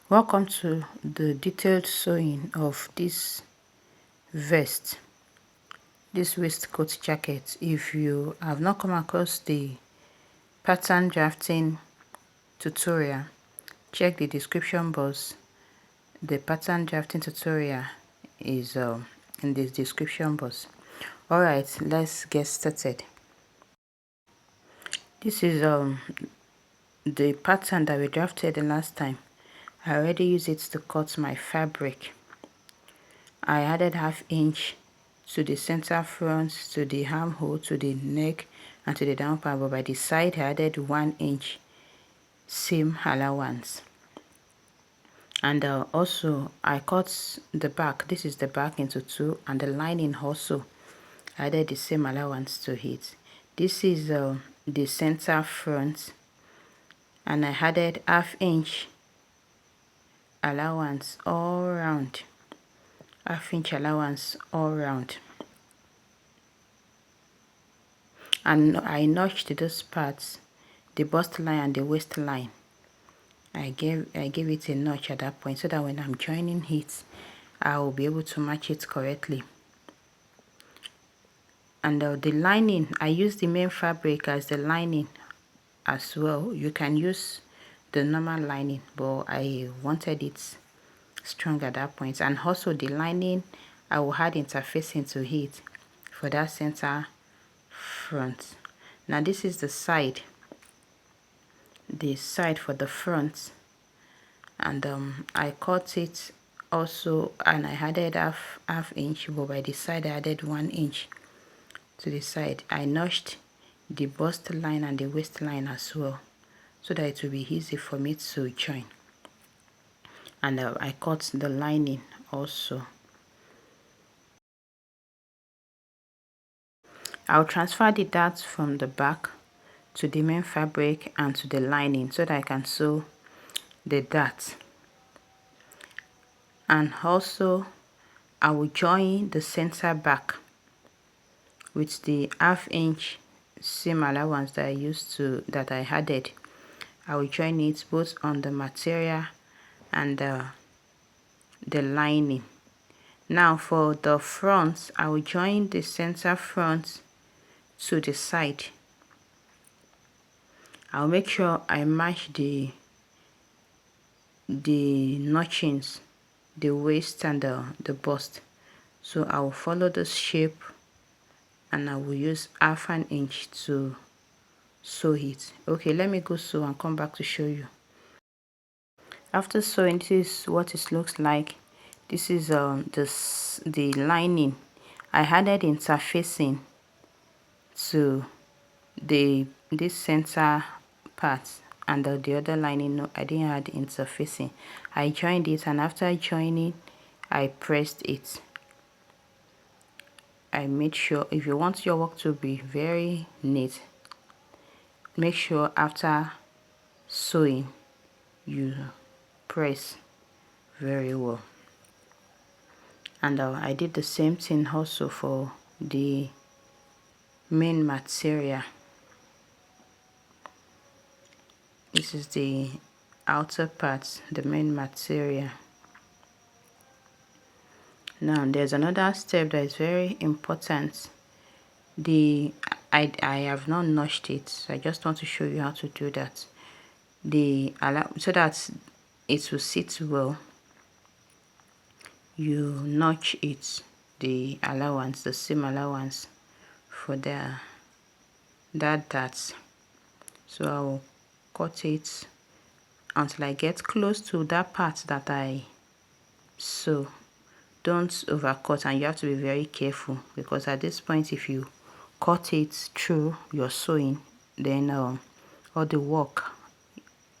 Welcome to the detailed sewing of this vest, this waistcoat jacket. If you have not come across the pattern drafting tutorial, check the description box. The pattern drafting tutorial is in the description box. Alright, let's get started. This is the pattern that we drafted the last time. I already used it to cut my fabric. I added 1/2 inch to the center front, to the armhole, to the neck, and to the down part, but by the side I added 1 inch seam allowance. And also I cut the back, this is the back, into 2, and the lining also I added the same allowance to it. This is the center front, and I added 1/2 inch allowance all round. 1/2 inch allowance all round, and I notched those parts, the bust line and the waistline. I gave it a notch at that point so that when I'm joining it, I will be able to match it correctly. And the lining, I used the main fabric as the lining as well. You can use the normal lining, but I wanted it strong at that point. And also the lining, I will add interfacing to it for that center front. Now this is the side for the front, and I cut it also, and I added half inch, but by the side I added 1 inch to the side. I notched the bust line and the waistline as well, so that it will be easy for me to join. And I cut the lining also. I'll transfer the darts from the back to the main fabric and to the lining so that I can sew the darts. And also I will join the center back with the 1/2 inch seam allowance that I added. I will join it both on the material and the lining. Now for the front, I will join the center front to the side. I'll make sure I match the notchings, the waist and the bust. So I will follow this shape, and I will use 1/2 inch to sew it. Okay, let me go sew and come back to show you. After sewing, this is what it looks like. This is the lining. I added interfacing to this center part, and the other lining, no, I didn't add interfacing. I joined it, and after joining, I pressed it. I made sure, if you want your work to be very neat, make sure after sewing you press very well. And I did the same thing also for the main material. This is the outer part, the main material. Now there's another step that is very important. I have not notched it, so I just want to show you how to do that. So that it will sit well, you notch it, the allowance, the seam allowance for that dart. So I will cut it until I get close to that part that I sew. Don't overcut, and you have to be very careful, because at this point, if you cut it through your sewing, then all the work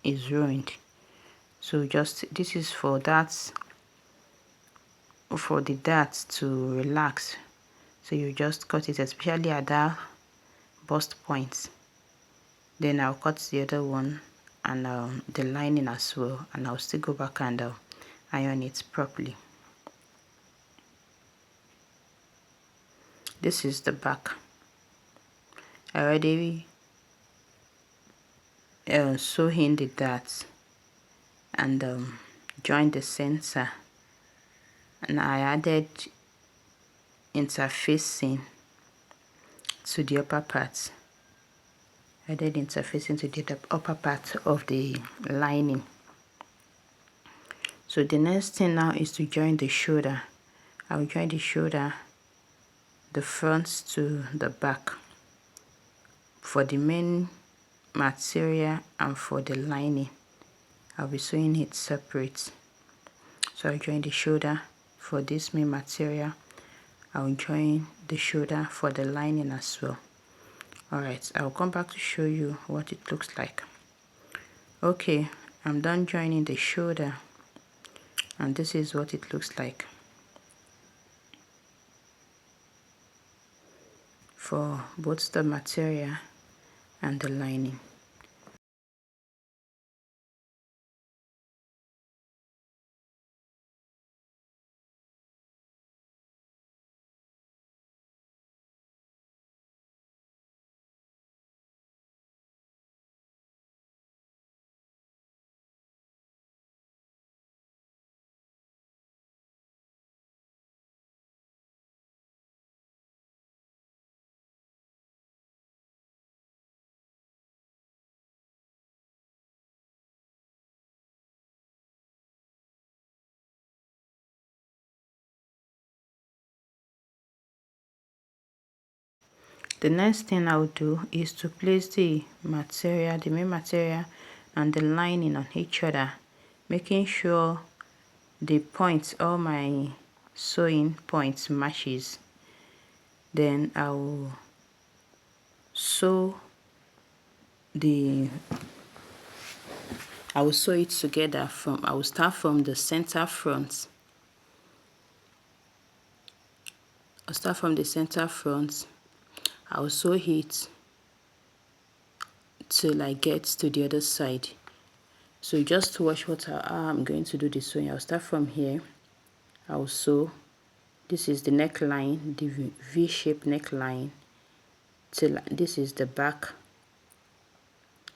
is ruined. So this is for that, for the dart to relax. So you just cut it, especially at that bust point. Then I'll cut the other one, and the lining as well, and I'll still go back and iron it properly. This is the back. I already sew in the darts, and join the center, and I added interfacing to the upper part. Added interfacing to the upper part of the lining. So the next thing now is to join the shoulder. I will join the shoulder, the front to the back, for the main material and for the lining. I'll be sewing it separate. So I'll join the shoulder for this main material. I'll join the shoulder for the lining as well. Alright, I'll come back to show you what it looks like. Okay, I'm done joining the shoulder, and this is what it looks like for both the material and the lining. The next thing I'll do is to place the material, the main material and the lining on each other, making sure the points, all my sewing points matches. Then I will sew it together I will start from the center front. I'll start from the center front. I'll sew it till I get to the other side. So just watch how I'm going to do the sewing. I'll start from here. I'll sew. This is the neckline, the V-shaped neckline, till this is the back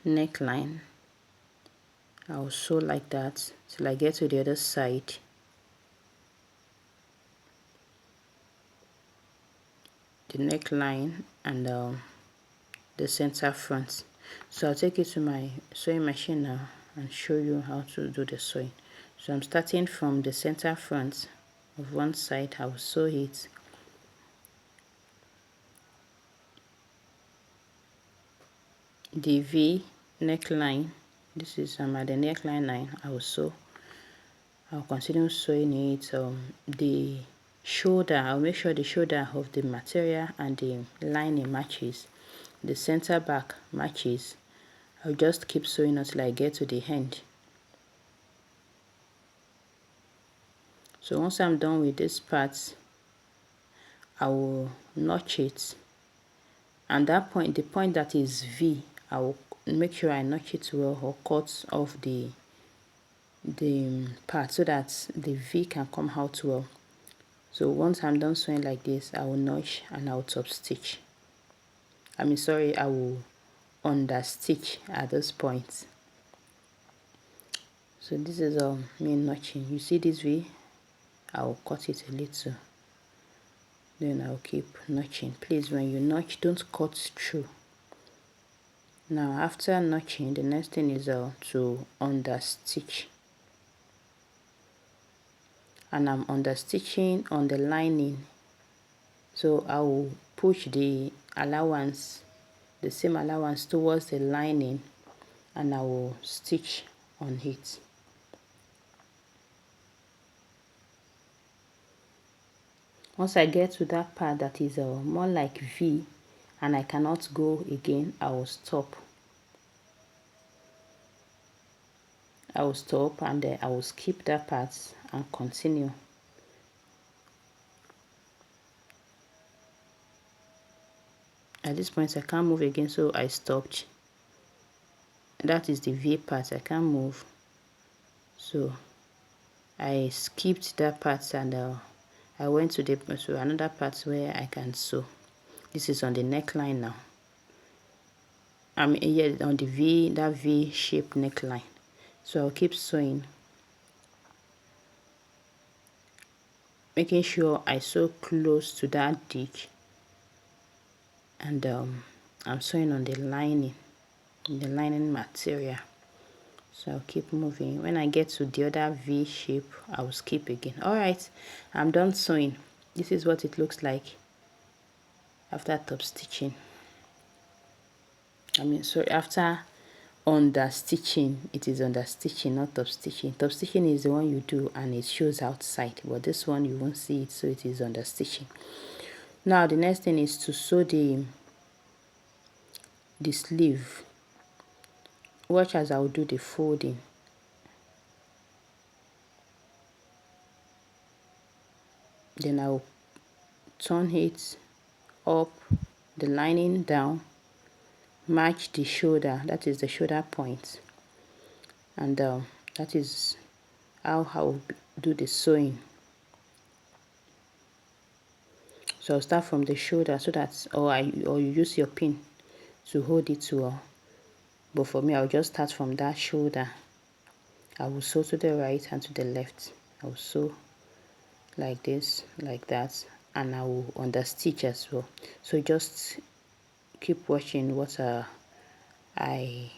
neckline. I'll sew like that till I get to the other side. The neckline and the center front. So I'll take it to my sewing machine now and show you how to do the sewing. So I'm starting from the center front of one side. I'll sew it. The V neckline, this is at the neckline line. I'll continue sewing it. The shoulder, I'll make sure the shoulder of the material and the lining matches, the center back matches. I'll just keep sewing until I get to the end. So once I'm done with this part, I will notch it, and that point, the point that is V, I will make sure I notch it well or cut off the part so that the V can come out well. So once I'm done sewing like this, I will notch and I will top stitch. I will understitch at this point. So this is me notching. You see this V, I will cut it a little, then I'll keep notching. Please, when you notch, don't cut through. Now after notching, the next thing is to understitch, and I'm understitching on the lining. So I will push the allowance, the same allowance, towards the lining, and I will stitch on it. Once I get to that part that is more like V and I cannot go again, I will stop. I will stop and then I will skip that part and continue. At this point I can't move again, so I stopped. That is the V part, I can't move, so I skipped that part and I went to another part where I can sew. This is on the neckline now. I'm here on the V, that V-shaped neckline. So I'll keep sewing. making sure I sew close to that ditch, and I'm sewing on the lining material. So I'll keep moving. When I get to the other V shape, I'll skip again. All right, I'm done sewing. This is what it looks like after top stitching. After under stitching. It is under stitching, not top stitching. Top stitching is the one you do and it shows outside, but this one you won't see it, so it is under stitching. Now the next thing is to sew the sleeve. Watch as I will do the folding. Then I will turn it up, the lining down, match the shoulder, that is the shoulder point, and that is how I will do the sewing. So I'll start from the shoulder, so that or you use your pin to hold it well. But for me, I'll just start from that shoulder. I will sew to the right and to the left. I'll sew like this, like that, and I will understitch as well. So just keep watching what I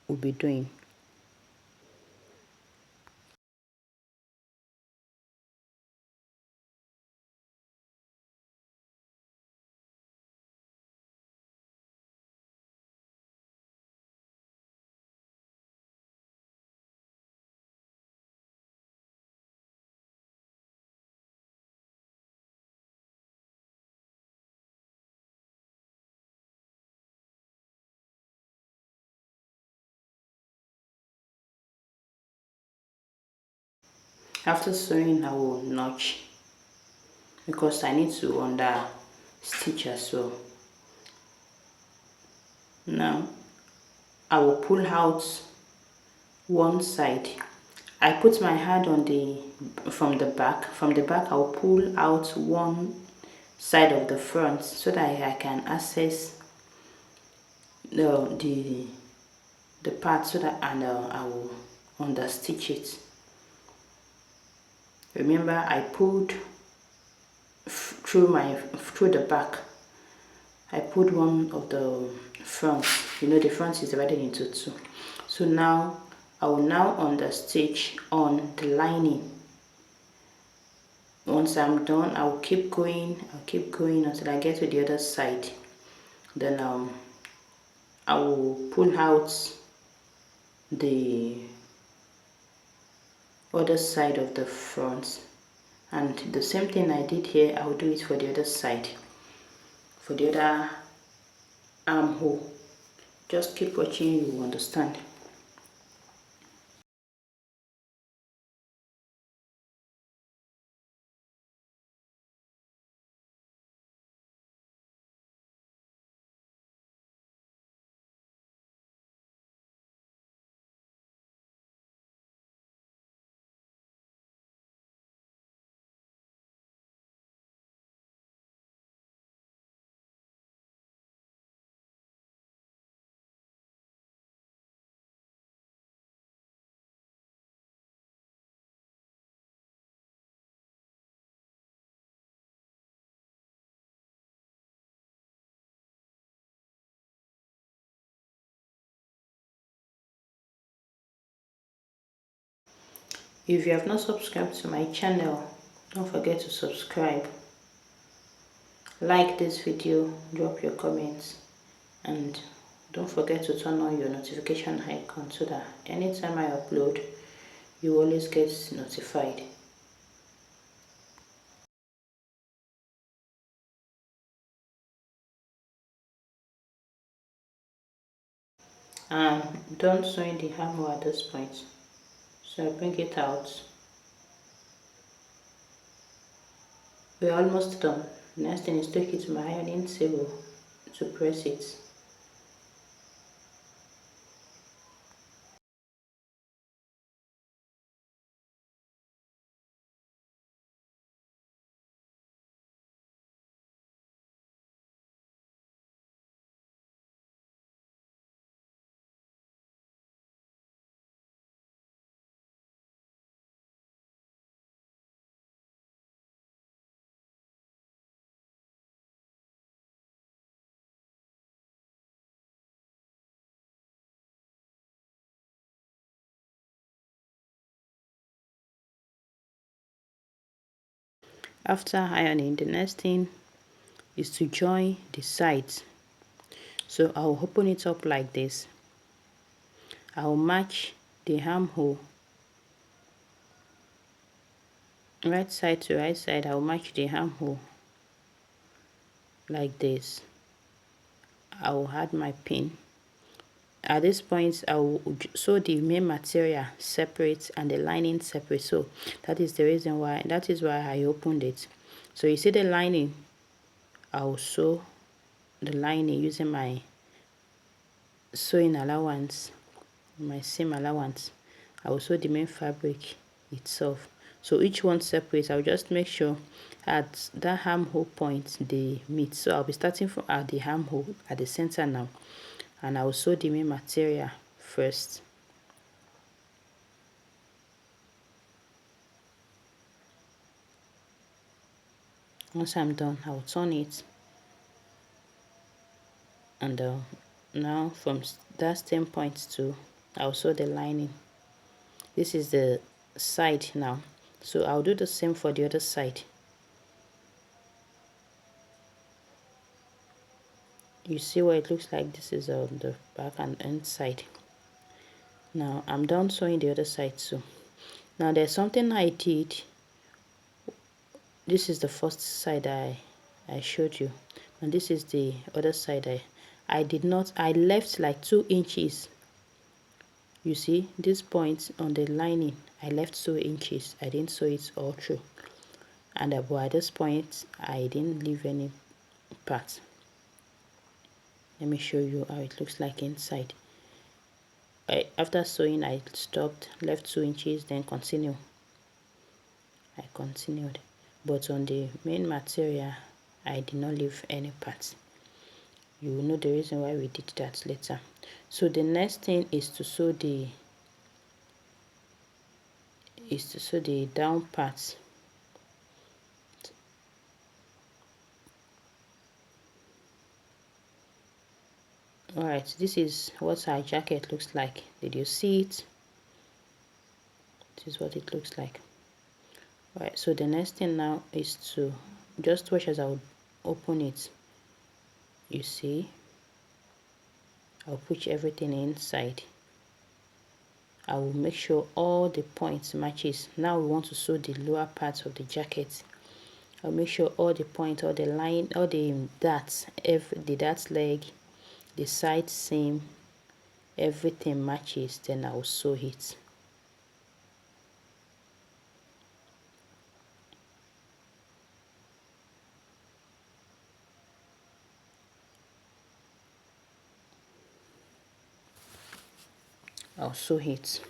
will be doing. After sewing, I will notch because I need to under stitch as well. Now I will pull out one side. I put my hand on from the back. From the back, I will pull out one side of the front so that I can access the part, so that I will understitch it. Remember, I pulled through the back. I pulled one of the front. You know, the front is divided into two. So now I will now understitch on the lining. Once I'm done, I will keep going. I'll keep going until I get to the other side. Then I will pull out the other side of the front, and the same thing I did here, I will do it for the other side, for the other armhole. Just keep watching, you will understand. If you have not subscribed to my channel, don't forget to subscribe. Like this video, drop your comments, and don't forget to turn on your notification icon so that anytime I upload, you always get notified. I'm done sewing the armhole at this point, so I bring it out. We're almost done. Next thing is take it to my ironing table to press it. After ironing, the next thing is to join the sides. So I'll open it up like this. I'll match the armhole right side to right side. I'll match the armhole like this. I'll add my pin. At this point, I will sew the main material separate and the lining separate. So that is the reason why, that is why I opened it. So you see the lining, I will sew the lining using my sewing allowance, my seam allowance. I will sew the main fabric itself. So each one separate. I'll just make sure at that armhole point they meet. So I'll be starting from at the armhole at the center now, and I will sew the main material first. Once I'm done, I'll turn it, and now from that same point to, I'll sew the lining. This is the side now, so I'll do the same for the other side. You see what it looks like? This is on the back and inside. Now I'm done sewing the other side too. Now there's something I did. This is the first side I showed you, and this is the other side. I left like 2 inches. You see this point on the lining, I left 2 inches. I didn't sew it all through, and at this point I didn't leave any part. Let me show you how it looks like inside. After sewing, I stopped, left 2 inches, then continue. I continued, but on the main material I did not leave any parts. You will know the reason why we did that later. So the next thing is to sew the down part. Alright, this is what our jacket looks like. Did you see it? This is what it looks like. Alright, so the next thing now is to just watch as I would open it. You see, I'll push everything inside. I will make sure all the points matches. Now we want to sew the lower part of the jacket. I'll make sure all the points, all the line, all the darts, the dart leg, the side seam, everything matches. Then I'll sew it. I'll sew it.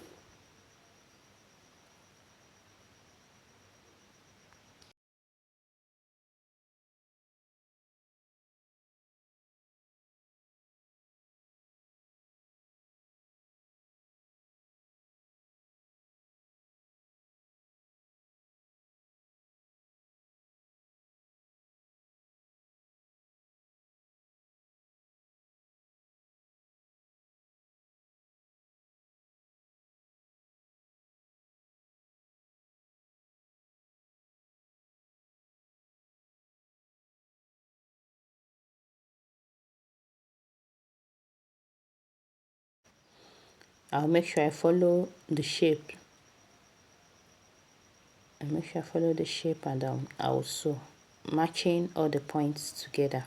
I'll make sure I follow the shape. And I'll sew, matching all the points together.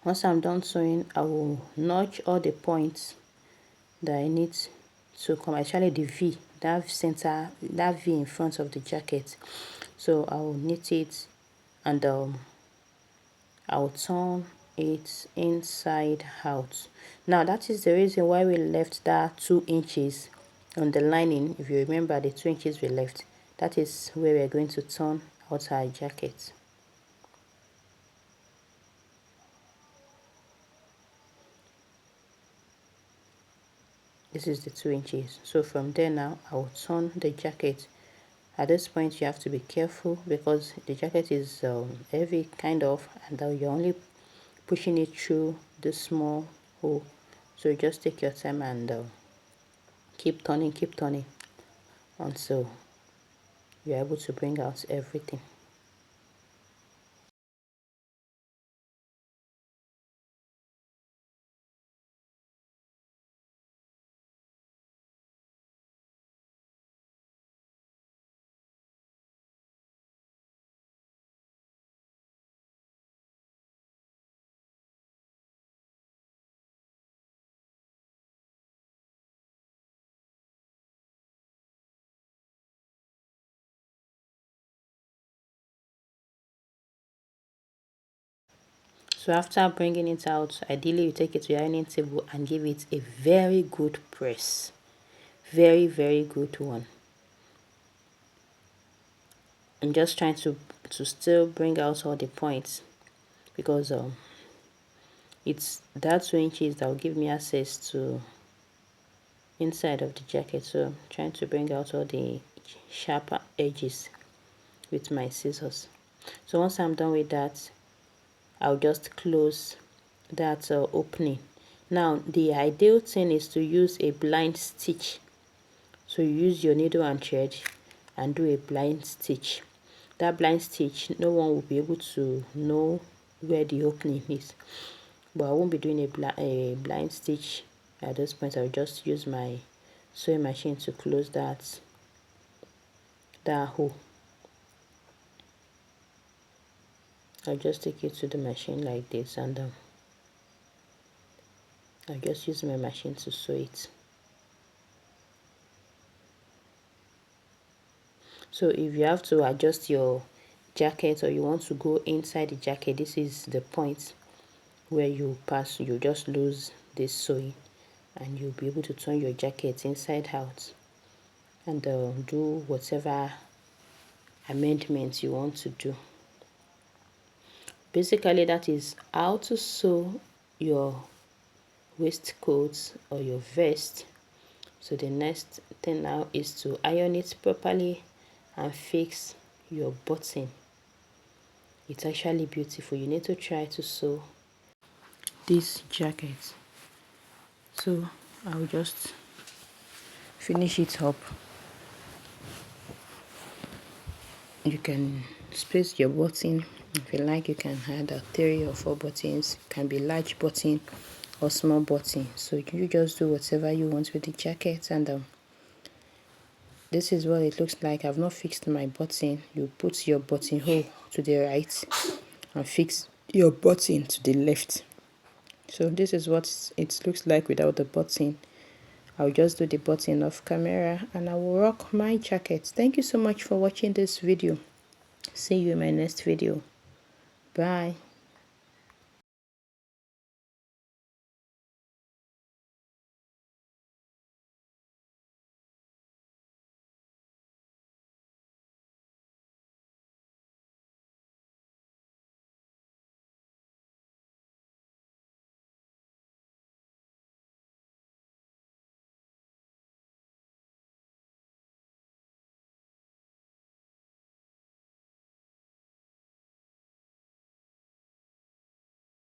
Once I'm done sewing, I will notch all the points that I need to come, actually the V, that center, that V in front of the jacket. So I will knit it, and I will turn it inside out. Now that is the reason why we left that 2 inches on the lining. If you remember, the 2 inches we left, that is where we are going to turn out our jacket. This is the 2 inches. So from there now I will turn the jacket. At this point you have to be careful because the jacket is heavy kind of, and you're only pushing it through this small hole. So just take your time and keep turning until you're able to bring out everything. So after bringing it out, ideally you take it to your ironing table and give it a very good press. Very, very good one. I'm just trying to still bring out all the points because it's that 2 inches that will give me access to inside of the jacket. So I'm trying to bring out all the sharper edges with my scissors. So once I'm done with that, I'll just close that opening. Now the ideal thing is to use a blind stitch. So you use your needle and thread and do a blind stitch. That blind stitch, no one will be able to know where the opening is. But I won't be doing a blind stitch at this point. I'll just use my sewing machine to close that hole. I'll just take it to the machine like this, and I'll just use my machine to sew it. So if you have to adjust your jacket or you want to go inside the jacket, this is the point where you just lose this sewing and you'll be able to turn your jacket inside out and do whatever amendments you want to do. Basically, that is how to sew your waistcoat or your vest. So the next thing now is to iron it properly and fix your button. It's actually beautiful. You need to try to sew this jacket. So I'll just finish it up. You can space your button. If you like, you can add 3 or 4 buttons. It can be large button or small button. So you just do whatever you want with the jacket, and this is what it looks like. I've not fixed my button. You put your buttonhole to the right and fix your button to the left. So this is what it looks like without the button. I'll just do the button off camera and I will rock my jacket. Thank you so much for watching this video. See you in my next video. Bye.